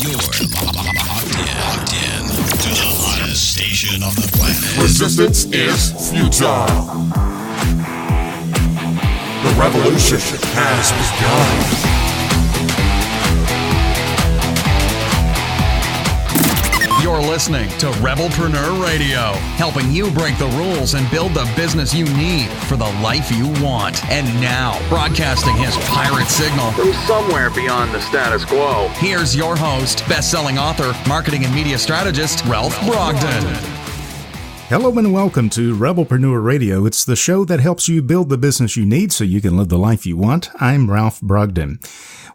You're locked in to the hottest station on the planet. Resistance is futile. The revolution has begun. You're listening to Rebelpreneur Radio, helping you break the rules and build the business you need for the life you want. And now, broadcasting his pirate signal from somewhere beyond the status quo, here's your host, best-selling author, marketing and media strategist, Ralph Brogden. Hello and welcome to Rebelpreneur Radio. It's the show that helps you build the business you need so you can live the life you want. I'm Ralph Brogden.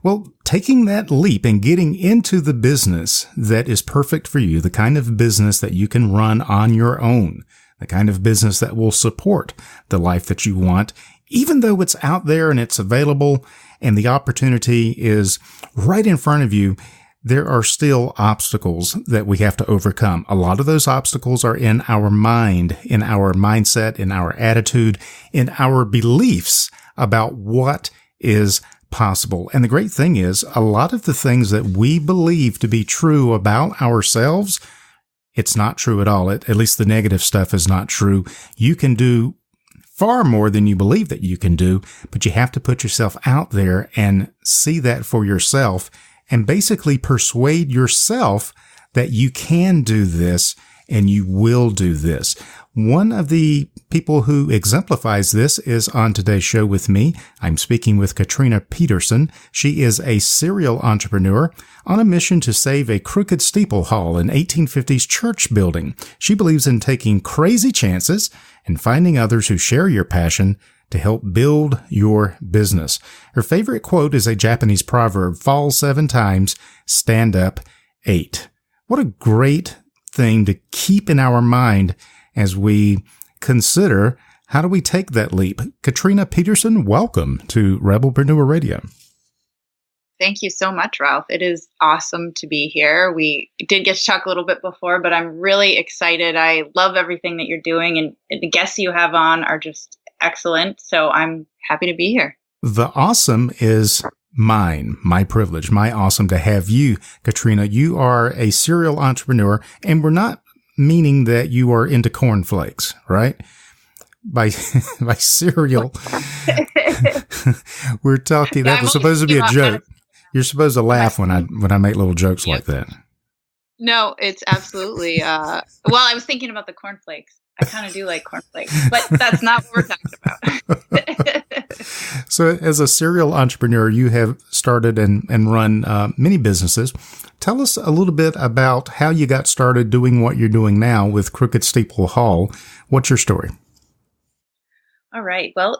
Well, taking that leap and getting into the business that is perfect for you, the kind of business that you can run on your own, the kind of business that will support the life that you want, even though it's out there and it's available and the opportunity is right in front of you, there are still obstacles that we have to overcome. A lot of those obstacles are in our mind, in our mindset, in our attitude, in our beliefs about what is possible. And the great thing is, a lot of the things that we believe to be true about ourselves, it's not true at all. At least the negative stuff is not true. You can do far more than you believe that you can do, but you have to put yourself out there and see that for yourself and basically persuade yourself that you can do this and you will do this. One of the people who exemplifies this is on today's show with me. I'm speaking with Katrina Petersen. She is a serial entrepreneur on a mission to save a Crooked Steeple Hall, an 1850s church building. She believes in taking crazy chances and finding others who share your passion to help build your business. Her favorite quote is a Japanese proverb, fall 7 times, stand up 8. What a great thing to keep in our mind as we consider how do we take that leap. Katrina Petersen, welcome to Rebelpreneur Radio. Thank you so much, Ralph. It is awesome to be here. We did get to talk a little bit before, but I'm really excited. I love everything that you're doing, and the guests you have on are just excellent. So I'm happy to be here. The awesome is mine, my privilege, my awesome to have you, Katrina. You are a serial entrepreneur, and we're not meaning that you are into cornflakes, right? By serial, we're talking. That was supposed to be a joke. You're supposed to laugh when I make little jokes like that. No, it's absolutely. Well, I was thinking about the cornflakes. I kind of do like cornflakes, but that's not what we're talking about. So as a serial entrepreneur, you have started and run many businesses. Tell us a little bit about how you got started doing what you're doing now with Crooked Steeple Hall. What's your story? All right. Well,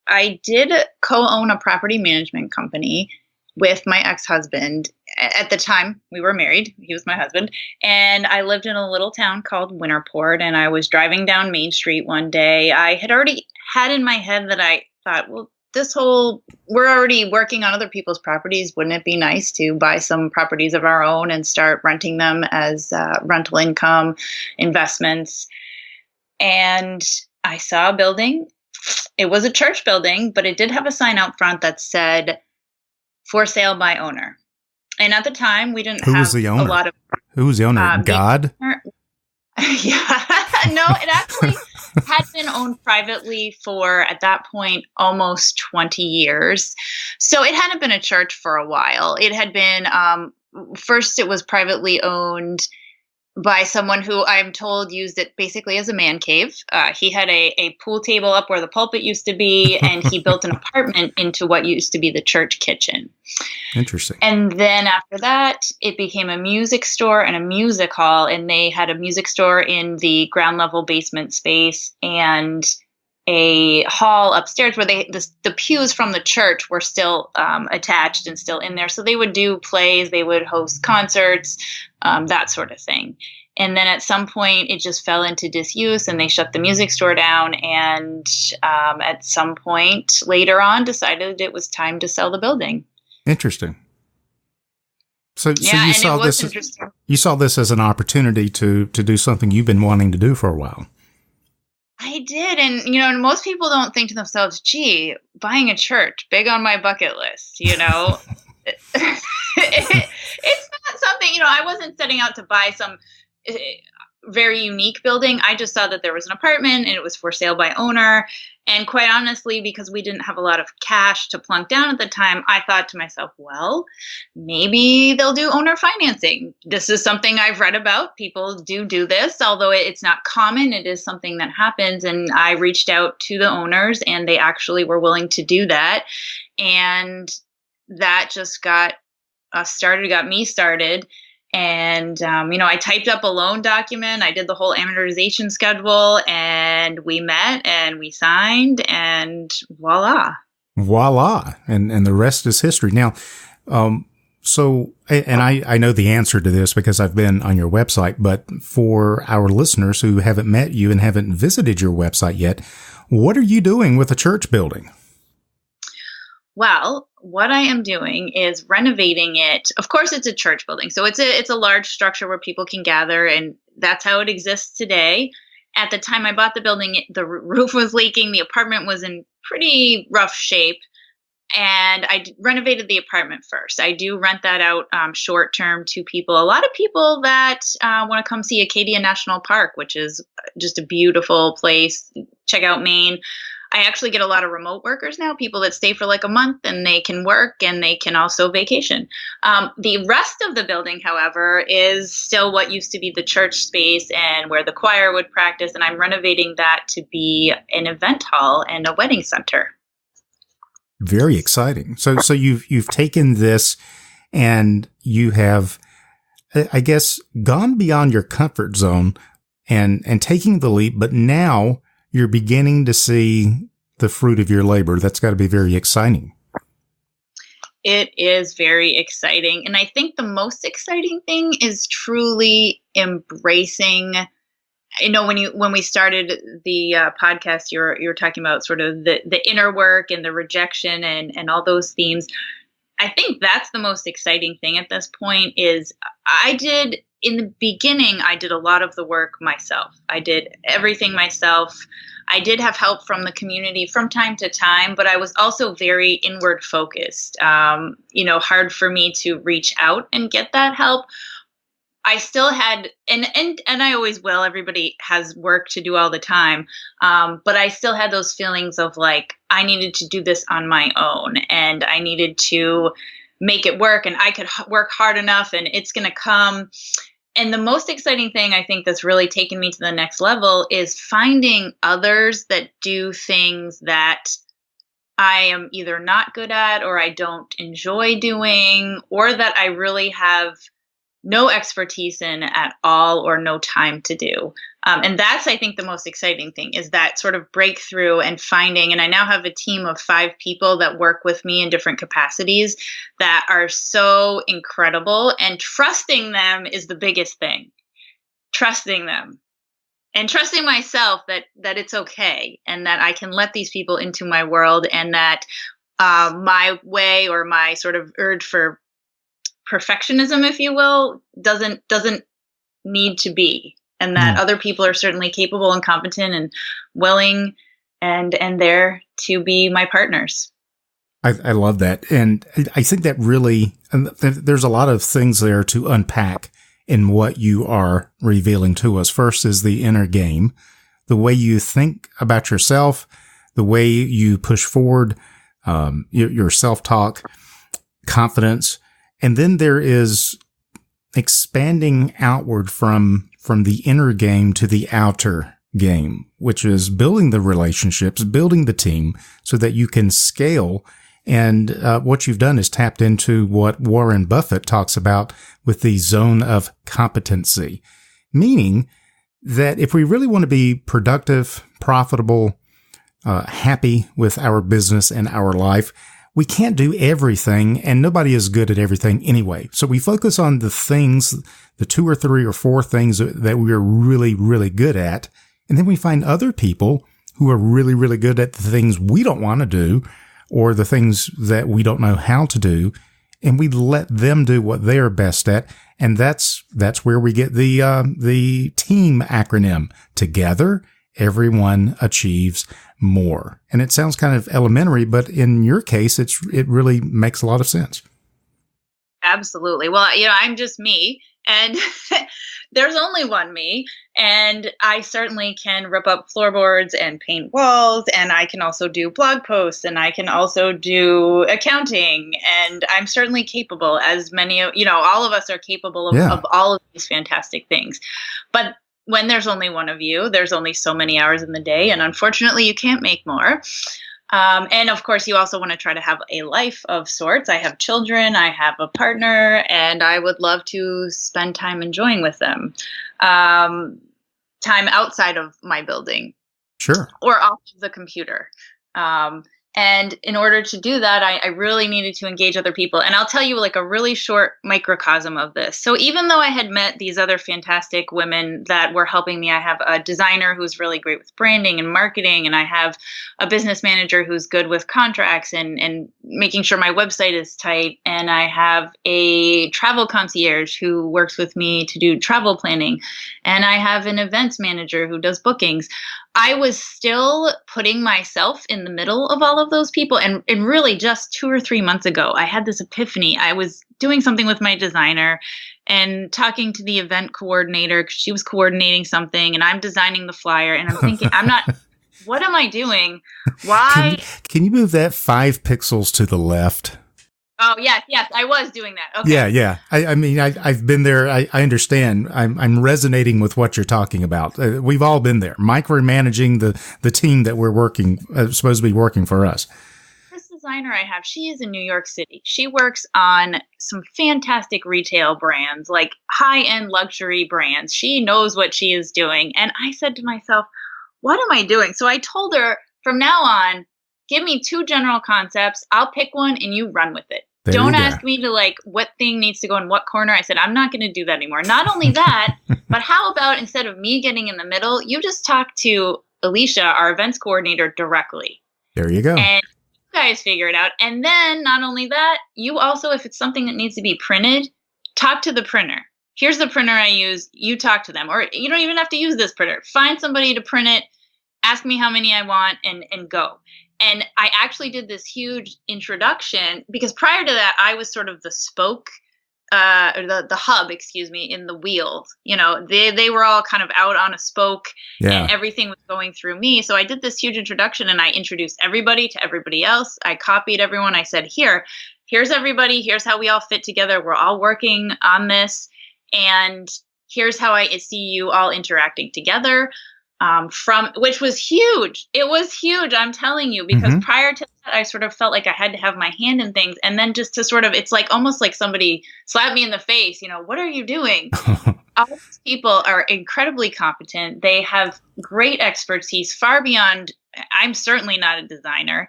I did co-own a property management company with my ex-husband. At the time, we were married. He was my husband. And I lived in a little town called Winterport. And I was driving down Main Street one day. I had already had in my head that I thought, well, we're already working on other people's properties. Wouldn't it be nice to buy some properties of our own and start renting them as rental income investments? And I saw a building. It was a church building, but it did have a sign out front that said, for sale by owner. And at the time, we didn't have a lot of... Who was the owner? God? Yeah. No, it actually had been owned privately for, at that point, almost 20 years. So it hadn't been a church for a while. It had been, first it was privately owned by someone who I'm told used it basically as a man cave. He had a pool table up where the pulpit used to be, and he built an apartment into what used to be the church kitchen. Interesting. And then after that, it became a music store and a music hall, and they had a music store in the ground level basement space and a hall upstairs where the pews from the church were still attached and still in there. So they would do plays, they would host concerts, that sort of thing. And then at some point it just fell into disuse and they shut the music store down. And at some point later on decided it was time to sell the building. Interesting. So you saw this as an opportunity to do something you've been wanting to do for a while. I did. And, most people don't think to themselves, gee, buying a church, big on my bucket list, It's not something I wasn't setting out to buy some very unique building. I just saw that there was an apartment and it was for sale by owner. And quite honestly, because we didn't have a lot of cash to plunk down at the time, I thought to myself, well, maybe they'll do owner financing. This is something I've read about. People do this, although it's not common. It is something that happens. And I reached out to the owners and they actually were willing to do that. And that just got me started. And, I typed up a loan document. I did the whole amortization schedule and we met and we signed and voila. Voila. And the rest is history. Now, I know the answer to this because I've been on your website, but for our listeners who haven't met you and haven't visited your website yet, what are you doing with the church building? Well, what I am doing is renovating it. Of course, it's a church building. So it's a large structure where people can gather, and that's how it exists today. At the time I bought the building, the roof was leaking. The apartment was in pretty rough shape, and I renovated the apartment first. I do rent that out short term to people. A lot of people that want to come see Acadia National Park, which is just a beautiful place. Check out Maine. I actually get a lot of remote workers now, people that stay for like a month and they can work and they can also vacation. The rest of the building, however, is still what used to be the church space and where the choir would practice. And I'm renovating that to be an event hall and a wedding center. Very exciting. So you've taken this and you have, I guess, gone beyond your comfort zone and taking the leap, but now you're beginning to see the fruit of your labor. That's got to be very exciting. It is very exciting. And I think the most exciting thing is truly embracing, when we started the podcast, you're talking about sort of the inner work and the rejection and all those themes. I think that's the most exciting thing at this point is in the beginning, I did a lot of the work myself. I did everything myself. I did have help from the community from time to time, but I was also very inward focused. Hard for me to reach out and get that help. I still had, and I always will, everybody has work to do all the time. But I still had those feelings of like, I needed to do this on my own and I needed to make it work and I could work hard enough and it's going to come. And the most exciting thing I think that's really taken me to the next level is finding others that do things that I am either not good at or I don't enjoy doing or that I really have no expertise in at all or no time to do. And that's, I think, the most exciting thing is that sort of breakthrough and finding, and I now have a team of 5 people that work with me in different capacities that are so incredible, and trusting them is the biggest thing. Trusting them and trusting myself that it's okay and that I can let these people into my world and that my way or my sort of urge for perfectionism, if you will, doesn't need to be, and that other people are certainly capable and competent and willing and there to be my partners. I love that. And I think that really, there's a lot of things there to unpack in what you are revealing to us. First is the inner game, the way you think about yourself, the way you push forward, your self-talk, confidence. And then there is expanding outward from the inner game to the outer game, which is building the relationships, building the team so that you can scale. And what you've done is tapped into what Warren Buffett talks about with the zone of competency, meaning that if we really want to be productive, profitable, happy with our business and our life, we can't do everything, and nobody is good at everything anyway. So we focus on the things, the 2 or 3 or 4 things that we're really, really good at. And then we find other people who are really, really good at the things we don't want to do or the things that we don't know how to do. And we let them do what they're best at. And that's where we get the team acronym. Together, everyone achieves more. And it sounds kind of elementary, but in your case, it really makes a lot of sense. Absolutely. Well, I'm just me And there's only one me. And I certainly can rip up floorboards and paint walls. And I can also do blog posts, and I can also do accounting. And I'm certainly capable, as many, all of us are capable of all of these fantastic things. But when there's only one of you, there's only so many hours in the day. And unfortunately, you can't make more. And of course, you also want to try to have a life of sorts. I have children, I have a partner, and I would love to spend time enjoying with them. Time outside of my building. Sure. Or off of the computer. And in order to do that, I really needed to engage other people. And I'll tell you like a really short microcosm of this. So even though I had met these other fantastic women that were helping me, I have a designer who's really great with branding and marketing, and I have a business manager who's good with contracts and making sure my website is tight, and I have a travel concierge who works with me to do travel planning, and I have an events manager who does bookings. I was still putting myself in the middle of all of those people. And really just 2 or 3 months ago, I had this epiphany. I was doing something with my designer and talking to the event coordinator because she was coordinating something, and I'm designing the flyer. And I'm thinking, what am I doing? Why? Can you move that 5 pixels to the left? Oh, yes, I was doing that. Okay. Yeah. I mean, I've been there. I understand. I'm resonating with what you're talking about. We've all been there, micromanaging the team that we're working, supposed to be working for us. This designer I have, she is in New York City. She works on some fantastic retail brands, like high-end luxury brands. She knows what she is doing. And I said to myself, what am I doing? So I told her, from now on, give me 2 general concepts. I'll pick one and you run with it. Don't ask me to like what thing needs to go in what corner. I said, I'm not going to do that anymore. Not only that, but how about instead of me getting in the middle, you just talk to Alicia, our events coordinator, directly. There you go. And you guys figure it out. And then not only that, you also, if it's something that needs to be printed, talk to the printer. Here's the printer I use. You talk to them. Or you don't even have to use this printer. Find somebody to print it. Ask me how many I want and go. And I actually did this huge introduction because prior to that, I was sort of the spoke, or the hub, in the wheel. They were all kind of out on a spoke, and everything was going through me. So I did this huge introduction, and I introduced everybody to everybody else. I copied everyone. I said, here's everybody. Here's how we all fit together. We're all working on this. And here's how I see you all interacting together. Which was huge. It was huge, I'm telling you, because prior to that, I sort of felt like I had to have my hand in things. And then just to sort of, it's like almost like somebody slapped me in the face, what are you doing? All these people are incredibly competent. They have great expertise far beyond, I'm certainly not a designer,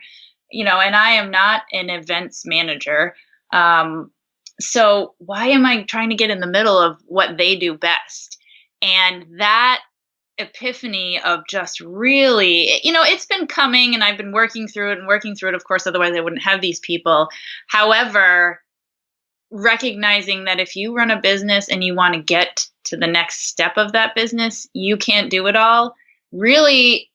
and I am not an events manager. So why am I trying to get in the middle of what they do best? And that epiphany of just really, it's been coming, and I've been working through it, of course, otherwise I wouldn't have these people. However, recognizing that if you run a business and you want to get to the next step of that business, you can't do it all, really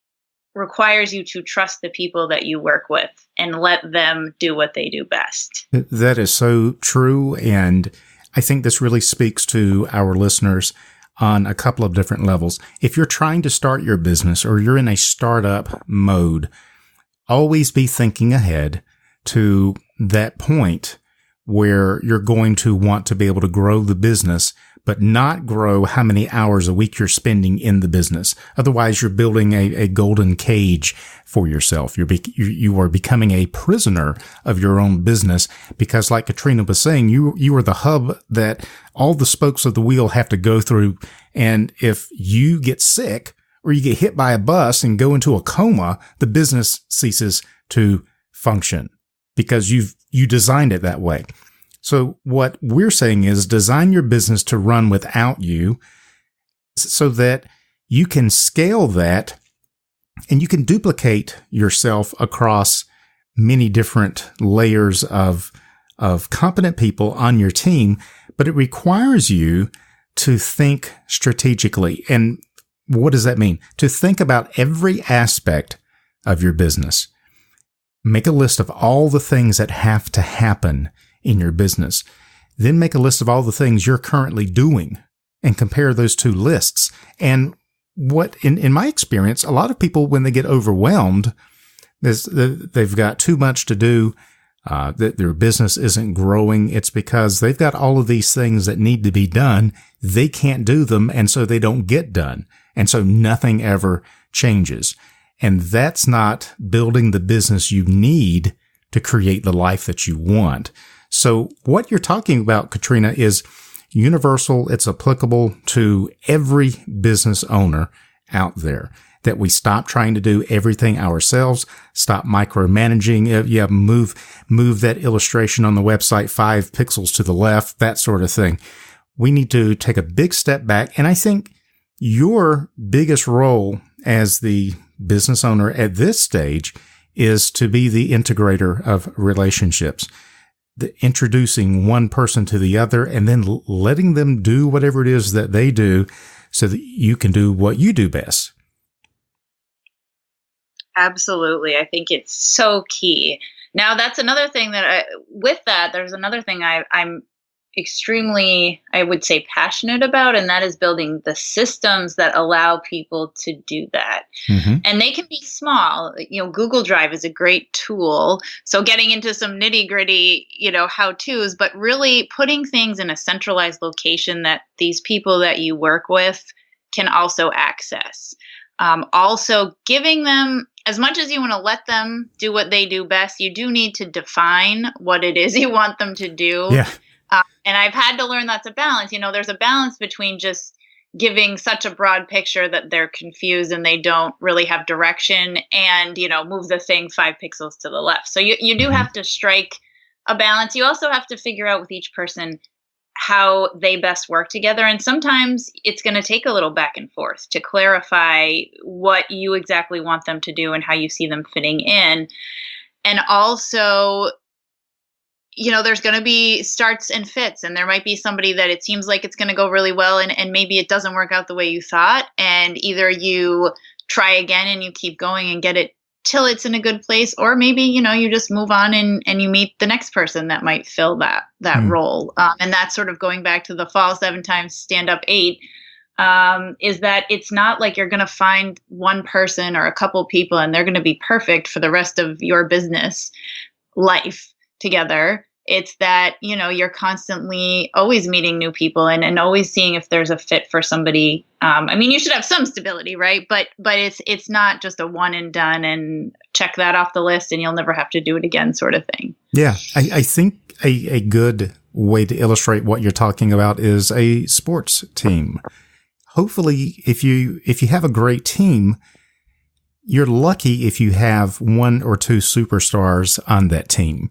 requires you to trust the people that you work with and let them do what they do best. That is so true. And I think this really speaks to our listeners on a couple of different levels. If you're trying to start your business or you're in a startup mode, always be thinking ahead to that point where you're going to want to be able to grow the business, but not grow how many hours a week you're spending in the business. Otherwise, you're building a golden cage for yourself. You are becoming a prisoner of your own business because, like Katrina was saying, you are the hub that all the spokes of the wheel have to go through. And if you get sick or you get hit by a bus and go into a coma, the business ceases to function because you designed it that way. So what we're saying is design your business to run without you so that you can scale that and you can duplicate yourself across many different layers of competent people on your team, but it requires you to think strategically. And what does that mean? To think about every aspect of your business. Make a list of all the things that have to happen in your business. then make a list of all the things you're currently doing and compare those two lists. And what, in my experience, a lot of people, when they get overwhelmed, they've got too much to do, that their business isn't growing. It's because they've got all of these things that need to be done. They can't do them, and so they don't get done. And so nothing ever changes. And that's not building the business you need to create the life that you want. So what you're talking about, Katrina, is universal. It's applicable to every business owner out there, that we stop trying to do everything ourselves, stop micromanaging. Move that illustration on the website 5 pixels to the left, that sort of thing. We need to take a big step back. And I think your biggest role as the business owner at this stage is to be the integrator of relationships, introducing one person to the other and then letting them do whatever it is that they do so that you can do what you do best. Absolutely. I think it's so key. Now, that's another thing there's another thing I'm extremely, I would say, passionate about, and that is building the systems that allow people to do that. Mm-hmm. And they can be small. Google Drive is a great tool. So getting into some nitty-gritty, how-tos, but really putting things in a centralized location that these people that you work with can also access. Also giving them, as much as you want to let them do what they do best, you do need to define what it is you want them to do. Yeah. And I've had to learn that's a balance. There's a balance between just giving such a broad picture that they're confused and they don't really have direction, and, move the thing 5 pixels to the left. So you do have to strike a balance. You also have to figure out with each person how they best work together. And sometimes it's going to take a little back and forth to clarify what you exactly want them to do and how you see them fitting in. And also, there's going to be starts and fits, and there might be somebody that it seems like it's going to go really well, and maybe it doesn't work out the way you thought. And either you try again and you keep going and get it till it's in a good place, or maybe, you just move on and you meet the next person that might fill that role. And that's sort of going back to the fall 7 times, stand up 8, is that it's not like you're going to find one person or a couple people and they're going to be perfect for the rest of your business life together. It's that, you're constantly always meeting new people and always seeing if there's a fit for somebody. You should have some stability, right? But it's not just a one and done and check that off the list and you'll never have to do it again sort of thing. Yeah. I think a good way to illustrate what you're talking about is a sports team. Hopefully, if you have a great team, you're lucky if you have 1 or 2 superstars on that team.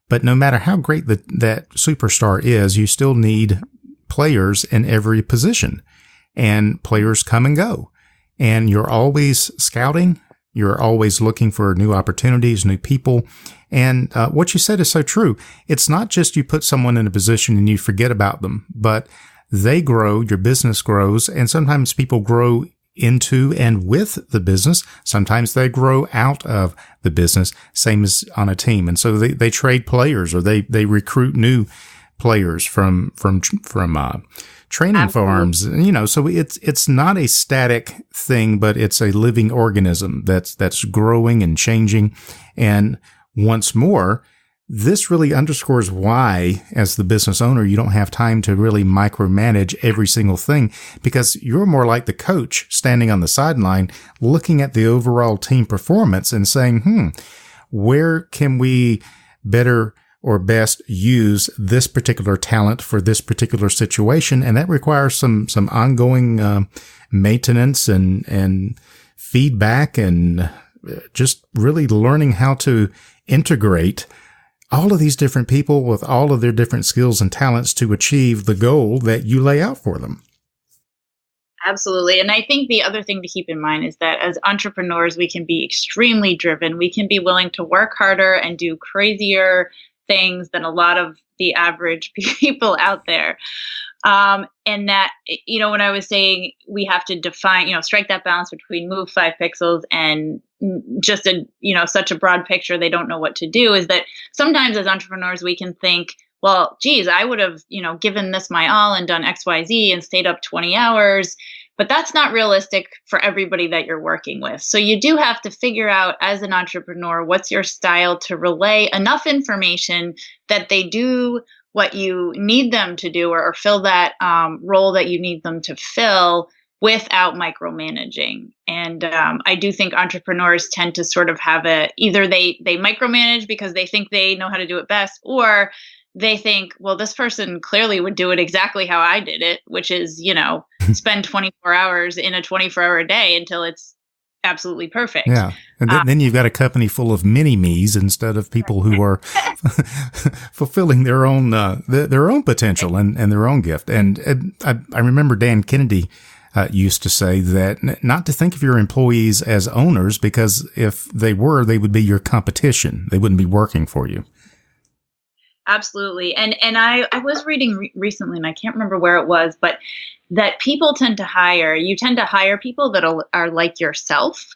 But no matter how great that superstar is, you still need players in every position, and players come and go, and you're always scouting. You're always looking for new opportunities, new people. And what you said is so true. It's not just you put someone in a position and you forget about them, but they grow, your business grows, and sometimes people grow into and with the business. Sometimes they grow out of the business, same as on a team. And so they trade players, or they recruit new players from training Absolutely. farms. So it's not a static thing, but it's a living organism that's growing and changing. And once more, this really underscores why, as the business owner, you don't have time to really micromanage every single thing, because you're more like the coach standing on the sideline looking at the overall team performance and saying, where can we better or best use this particular talent for this particular situation? And that requires some ongoing maintenance and feedback, and just really learning how to integrate all of these different people with all of their different skills and talents to achieve the goal that you lay out for them. Absolutely. And I think the other thing to keep in mind is that as entrepreneurs, we can be extremely driven. We can be willing to work harder and do crazier things than a lot of the average people out there. And that, when I was saying we have to define, strike that balance between move 5 pixels and just such a broad picture, they don't know what to do, is that sometimes as entrepreneurs, we can think, well, geez, I would have, given this my all and done X, Y, Z and stayed up 20 hours. But that's not realistic for everybody that you're working with. So you do have to figure out as an entrepreneur, what's your style to relay enough information that they do what you need them to do, or fill that role that you need them to fill without micromanaging. And I do think entrepreneurs tend to sort of have either they micromanage because they think they know how to do it best, or they think, well, this person clearly would do it exactly how I did it, which is, spend 24 hours in a 24-hour day until it's absolutely perfect. Yeah. And then you've got a company full of mini-me's instead of people who are fulfilling their own potential and their own gift. And I remember Dan Kennedy used to say that not to think of your employees as owners, because if they were, they would be your competition. They wouldn't be working for you. Absolutely. And I was reading recently, and I can't remember where it was, but that you tend to hire people that are like yourself.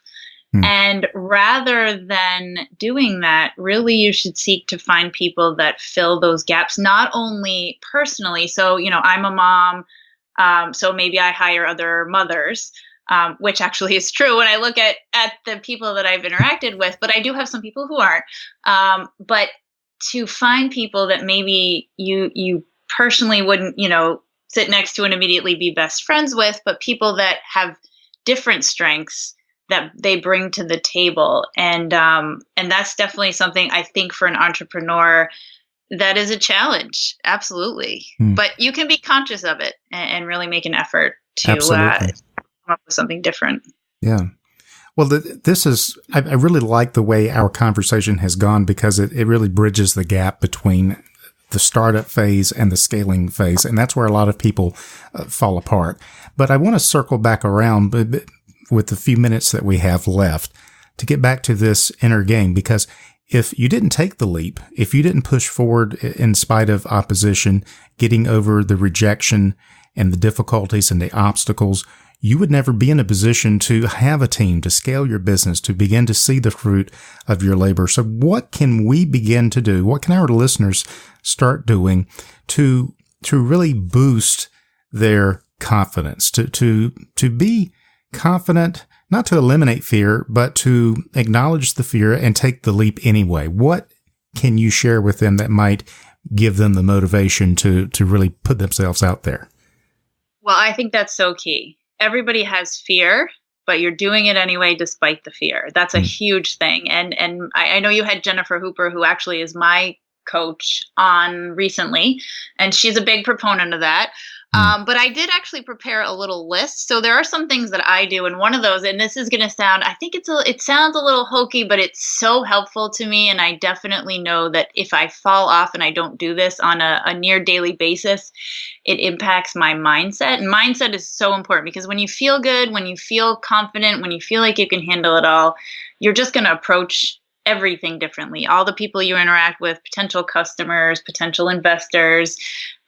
And rather than doing that, really you should seek to find people that fill those gaps, not only personally. So, I'm a mom, so maybe I hire other mothers, which actually is true when I look at the people that I've interacted with, but I do have some people who aren't. But to find people that maybe you personally wouldn't, sit next to and immediately be best friends with, but people that have different strengths that they bring to the table. And that's definitely something I think for an entrepreneur that is a challenge. Absolutely. But you can be conscious of it and really make an effort to come up with something different. Yeah. Well, I really like the way our conversation has gone, because it really bridges the gap between the startup phase and the scaling phase. And that's where a lot of people fall apart. But I want to circle back around with the few minutes that we have left to get back to this inner game, because if you didn't take the leap, if you didn't push forward in spite of opposition, getting over the rejection and the difficulties and the obstacles, you would never be in a position to have a team, to scale your business, to begin to see the fruit of your labor. So what can we begin to do? What can our listeners start doing to really boost their confidence, to be confident, not to eliminate fear, but to acknowledge the fear and take the leap anyway? What can you share with them that might give them the motivation to really put themselves out there? Well, I think that's so key. Everybody has fear, but you're doing it anyway despite the fear. That's a huge thing. And I know you had Jennifer Hooper, who actually is my coach, on recently, and she's a big proponent of that. But I did actually prepare a little list. So there are some things that I do, and one of those, and this is going to sound, I think it sounds a little hokey, but it's so helpful to me. And I definitely know that if I fall off and I don't do this on a near daily basis, it impacts my mindset. And mindset is so important, because when you feel good, when you feel confident, when you feel like you can handle it all, you're just going to approach everything differently. All the people you interact with, potential customers, potential investors,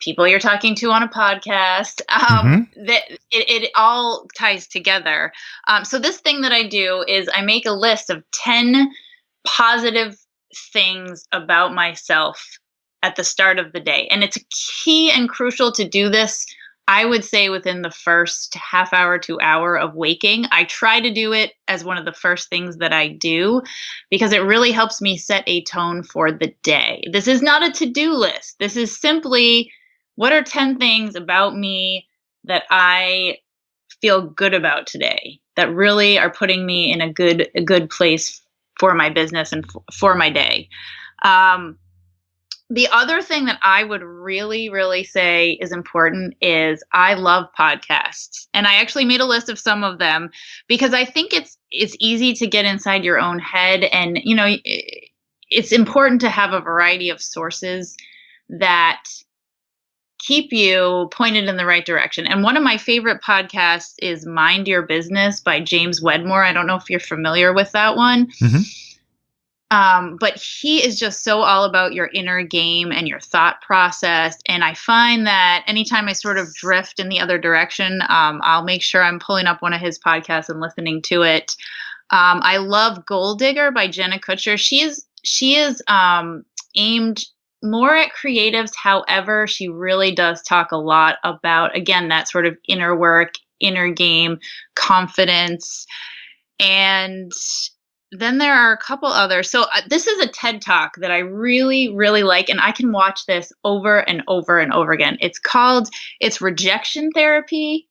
people you're talking to on a podcast, that it all ties together. So this thing that I do is I make a list of 10 positive things about myself at the start of the day. And it's key and crucial to do this, I would say, within the first half hour to hour of waking. I try to do it as one of the first things that I do, because it really helps me set a tone for the day. This is not a to-do list. This is simply, what are 10 things about me that I feel good about today, that really are putting me in a good place for my business and for my day? The other thing that I would really, really say is important is I love podcasts. And I actually made a list of some of them, because I think it's easy to get inside your own head. And, it's important to have a variety of sources that keep you pointed in the right direction. And one of my favorite podcasts is Mind Your Business by James Wedmore. I don't know if you're familiar with that one. Mm-hmm. But he is just so all about your inner game and your thought process. And I find that anytime I sort of drift in the other direction, I'll make sure I'm pulling up one of his podcasts and listening to it. I love Goal Digger by Jenna Kutcher. She is aimed more at creatives. However, she really does talk a lot about, again, that sort of inner work, inner game, confidence. And then there are a couple others. So this is a TED Talk that I really, really like, and I can watch this over and over and over again. It's Rejection Therapy.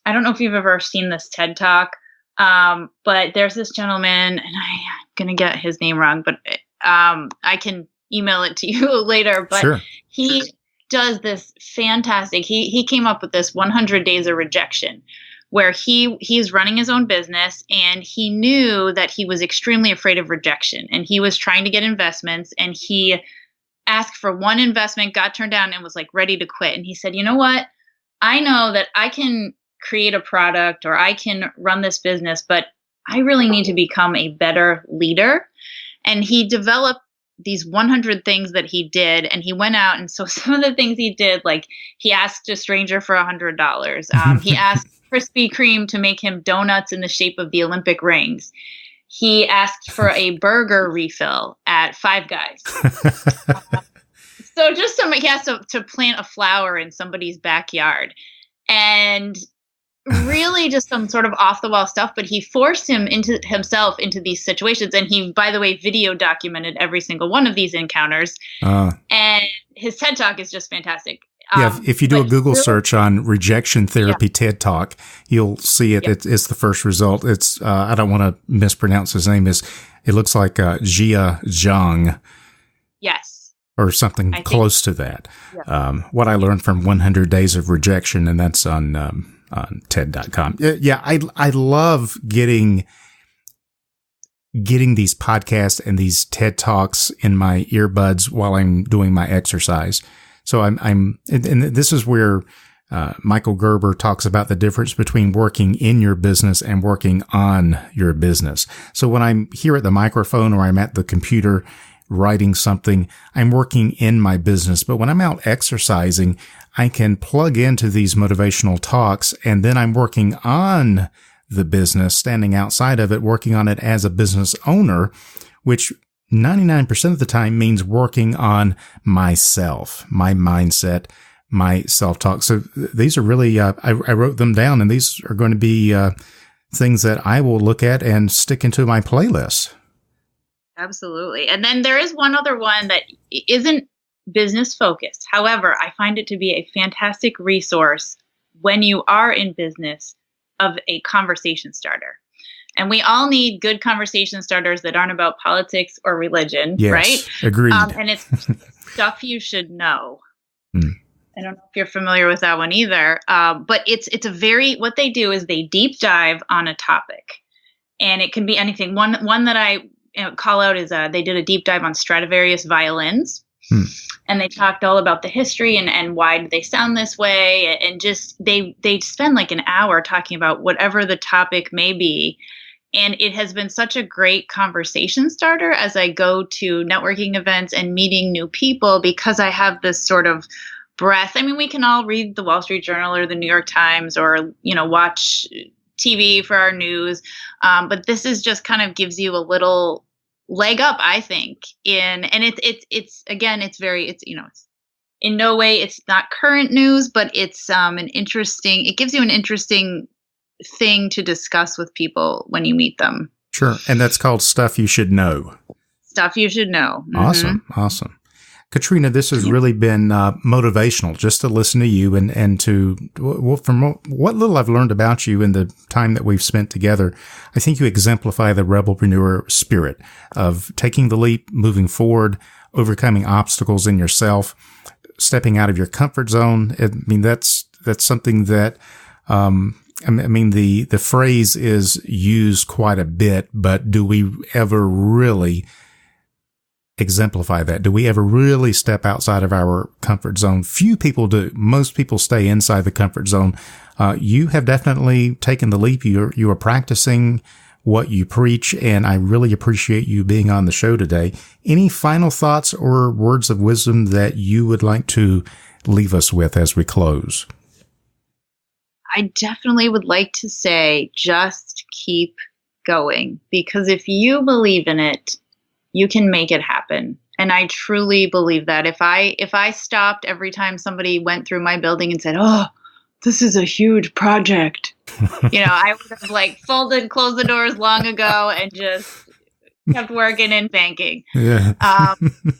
I don't know if you've ever seen this TED Talk, but there's this gentleman, and I'm going to get his name wrong, but I can email it to you later. But sure. He does this fantastic, he came up with this 100 Days of Rejection, where he's running his own business, and he knew that he was extremely afraid of rejection, and he was trying to get investments, and he asked for one investment, got turned down, and was like ready to quit. And he said, you know what? I know that I can create a product or I can run this business, but I really need to become a better leader. And he developed these 100 things that he did, and he went out. And so some of the things he did, like he asked a stranger for $100. He asked Krispy Kreme to make him donuts in the shape of the Olympic rings. He asked for a burger refill at Five Guys. So just he has to plant a flower in somebody's backyard, and really just some sort of off the wall stuff. But he forced himself into these situations, and he, by the way, video documented every single one of these encounters. And his TED Talk is just fantastic. Yeah, if you do a Google search on Rejection Therapy TED Talk, you'll see it. It's the first result. It's I don't want to mispronounce his name. It looks like Jia Zhang. Yes. Or something close to that. Yeah. What I learned from 100 Days of Rejection, and that's on TED.com. Yeah, I love getting these podcasts and these TED Talks in my earbuds while I'm doing my exercise. So and this is where Michael Gerber talks about the difference between working in your business and working on your business. So when I'm here at the microphone or I'm at the computer writing something, I'm working in my business. But when I'm out exercising, I can plug into these motivational talks, and then I'm working on the business, standing outside of it, working on it as a business owner, which 99% of the time means working on myself, my mindset, my self-talk. So these are really, I wrote them down, and these are going to be things that I will look at and stick into my playlist. Absolutely. And then there is one other one that isn't business focused. However, I find it to be a fantastic resource when you are in business, of a conversation starter. And we all need good conversation starters that aren't about politics or religion, yes, right? Agreed. And it's Stuff You Should Know. I don't know if you're familiar with that one either. But it's what they do is they deep dive on a topic, and it can be anything. One that I call out is they did a deep dive on Stradivarius violins. And they talked all about the history and why do they sound this way, and just they spend like an hour talking about whatever the topic may be. And it has been such a great conversation starter as I go to networking events and meeting new people, because I have this sort of breadth. I mean, we can all read the Wall Street Journal or the New York Times, or watch TV for our news, but this is just kind of gives you a little leg up, I think, and it's in no way, it's not current news, but it's it gives you an interesting thing to discuss with people when you meet them. Sure. And that's called Stuff You Should Know. Stuff You Should Know. Mm-hmm. Awesome. Katrina, this has really been motivational just to listen to you and to, from what little I've learned about you in the time that we've spent together. I think you exemplify the Rebelpreneur spirit of taking the leap, moving forward, overcoming obstacles in yourself, stepping out of your comfort zone. I mean, that's something that, the phrase is used quite a bit, but do we ever really exemplify that? Do we ever really step outside of our comfort zone? Few people do. Most people stay inside the comfort zone. You have definitely taken the leap. You are practicing what you preach, and I really appreciate you being on the show today. Any final thoughts or words of wisdom that you would like to leave us with as we close? I definitely would like to say, just keep going, because if you believe in it, you can make it happen. And I truly believe that if I stopped every time somebody went through my building and said, "Oh, this is a huge project," I would have like closed the doors long ago and just kept working in banking. Yeah.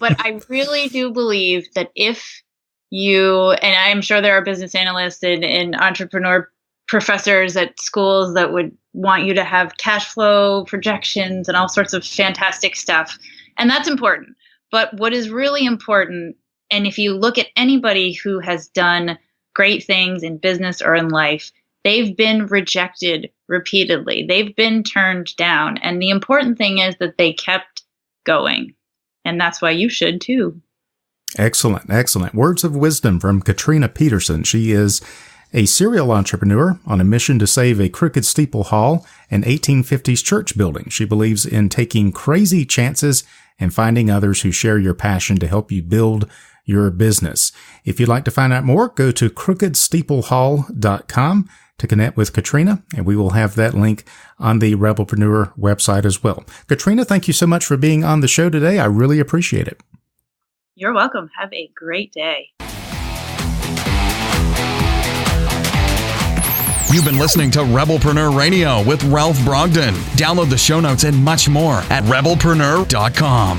But I really do believe that if you, and I'm sure there are business analysts and entrepreneur professors at schools that would want you to have cash flow projections and all sorts of fantastic stuff. And that's important. But what is really important, and if you look at anybody who has done great things in business or in life, they've been rejected repeatedly. They've been turned down. And the important thing is that they kept going. And that's why you should too. Excellent. Excellent. Words of wisdom from Katrina Petersen. She is a serial entrepreneur on a mission to save a Crooked Steeple Hall, an 1850s church building. She believes in taking crazy chances and finding others who share your passion to help you build your business. If you'd like to find out more, go to crookedsteeplehall.com to connect with Katrina, and we will have that link on the Rebelpreneur website as well. Katrina, thank you so much for being on the show today. I really appreciate it. You're welcome. Have a great day. You've been listening to Rebelpreneur Radio with Ralph Brogden. Download the show notes and much more at rebelpreneur.com.